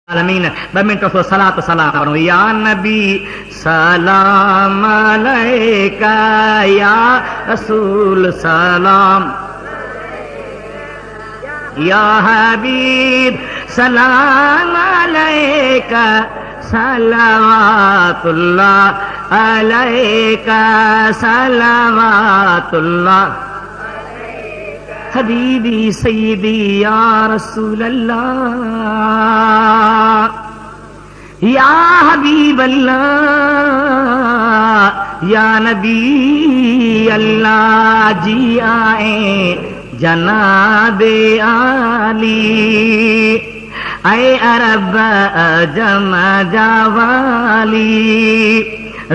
عالمین بمنٹو سو صلاۃ و سلام کرو یا نبی سلام علیکہ یا رسول سلام یا حبیب سلام علیکہ صلوات اللہ علیکہ صلوات اللہ حبیبی سیدی یا رسول اللہ یا حبیب اللہ یا نبی اللہ جی آئیں جناب عالی اے عرب عجم جوالی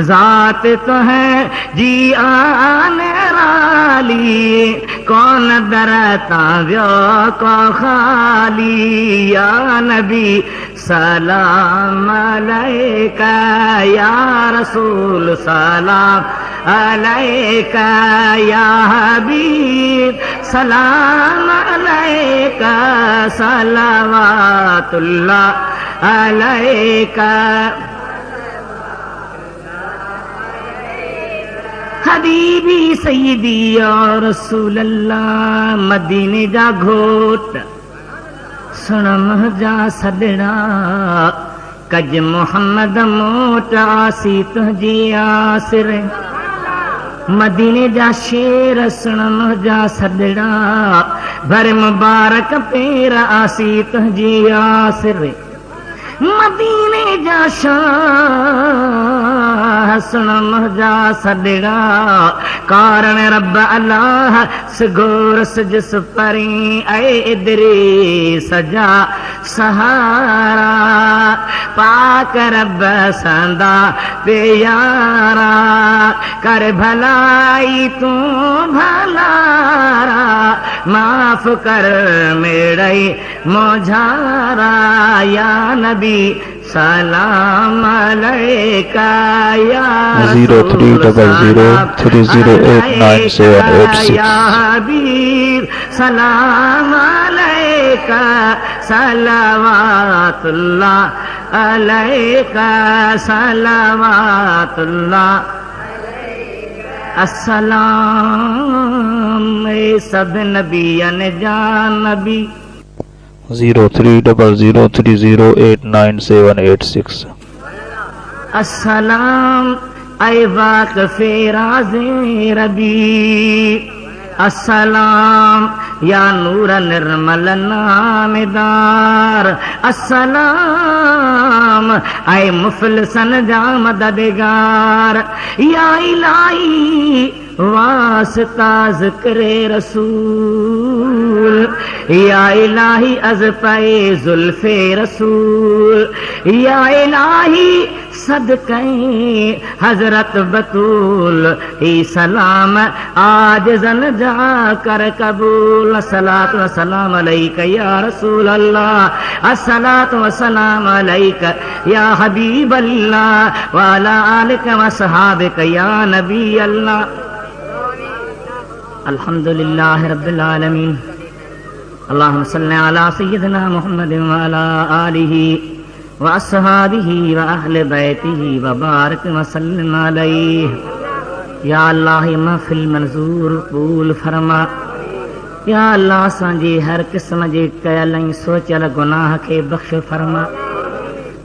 ذات تو ہے جی آن رالی کون درتا ویو کو خالی یا نبی سلام علیکہ یا رسول سلام علیکہ یا حبیب سلام علیکہ صلوات اللہ علیکہ حبیبی سیدی یا رسول اللہ مدینے جا گھوٹ سنم جا سدڑا کج محمد موٹ آسی تجی آسر مدینے جا شیر سنم جا سدڑا بھر مبارک پیر آسی تجی آسر مدینے جا شاہ سنم جا سدڑا کارن رب اللہ سگور سجس پریں اے ادری سجا سہارا پاک رب سندا پیارا کر بھلائی تو بھلارا معاف کر میڑی موجھارا یا نبی سلام علیکہ یا رسول یا حبیب سلام علیکہ صلوات اللہ علیکہ صلوات اللہ السلام اے سب نبیان جان نبی 030030898786 السلام اے واقف راز ربی السلام یا نور نرمل نامدار السلام اے مفلسن جا مددگار یا الہی واسطہ ذکر رسول یا الہی از پائے زلف رسول یا الہی صدقہ حضرت بطول ای سلام آج زن جا کر قبول الصلاۃ والسلام علیکہ یا رسول اللہ الصلاۃ والسلام علیکہ یا حبیب اللہ وعلی آلکہ وصحابکہ یا نبی اللہ الحمدللہ رب العالمین اللہم صلی علی سیدنا محمد وعلی آلہ واصحابہ واہل بیتہ وبارک وسلم علیہ یا اللہ محفل منظور قبول فرما یا اللہ سانجی ہر قسم جے کیلیں سوچل گناہ کے بخش فرما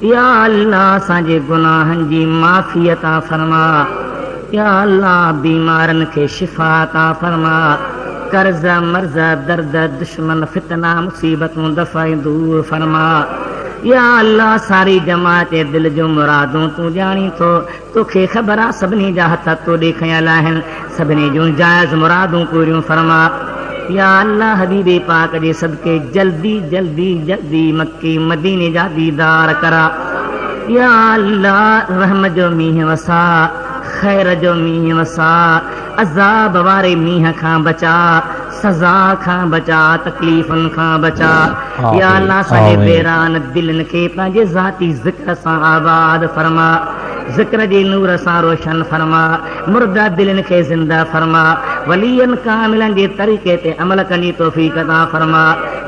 یا اللہ سانجے گناہن جی معافی عطا فرما یا اللہ بیمارن کے شفا عطا فرما قرضہ مرضہ درد دشمن فتنہ مصیبت دفع دور فرما یا اللہ ساری جماعت دل جو مرادوں تو جانی تو کھے خبرہ سبنی جاہتا تو دیکھیں لاہن سبنی جو جائز مرادوں پوریوں فرما یا اللہ حبیب پاک جے صدقے جلدی جلدی جلدی مکی مدینے جا دیدار کرا یا اللہ رحم جو میہ وسا خیر جو میہ وسا عذاب وارے میہ کھاں بچا سزا کھاں بچا تکلیفن کھاں بچا یا اللہ صاحب بیران دلن کے پنجے ذاتی ذکر ساں آباد فرما ذکر جی نور ساں روشن فرما مردہ دلن کے زندہ فرما ولین کاملا جے طریقے تے عمل کنی توفیق عطا فرما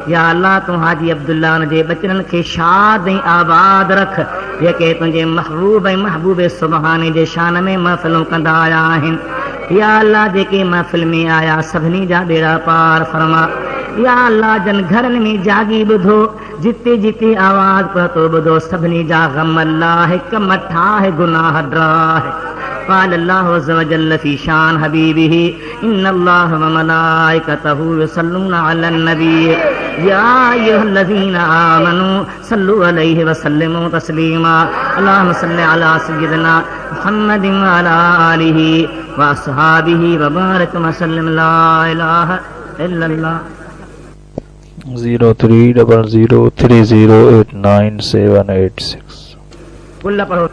یا اللہ تو حاجی عبداللہ جے بچن کے شاد آباد رکھ یہ کہ تجھے محبوب محبوب سبحانی جے شان میں محفلوں کندا آیا ہیں یا اللہ جے کے محفل میں آیا سبھنی جا بیڑا پار فرما یا اللہ جن گھرن میں جاگی بدھو جتے جتے آواز پہتو بدھو سبھنی جا غم اللہ ہے کمٹھا ہے گناہ ڈرا ہے قال اللہ عز وجل فی شان حبیبہ ان اللہ وملائکتہ یصلون علی النبی یا ایھا الذین آمنوا صلوا علیہ وسلموا تسلیما اللہم صل علی سیدنا محمد وعلی آلہ واصحابہ وبارک وسلم لا الہ الا اللہ 030030898786 کل پڑھو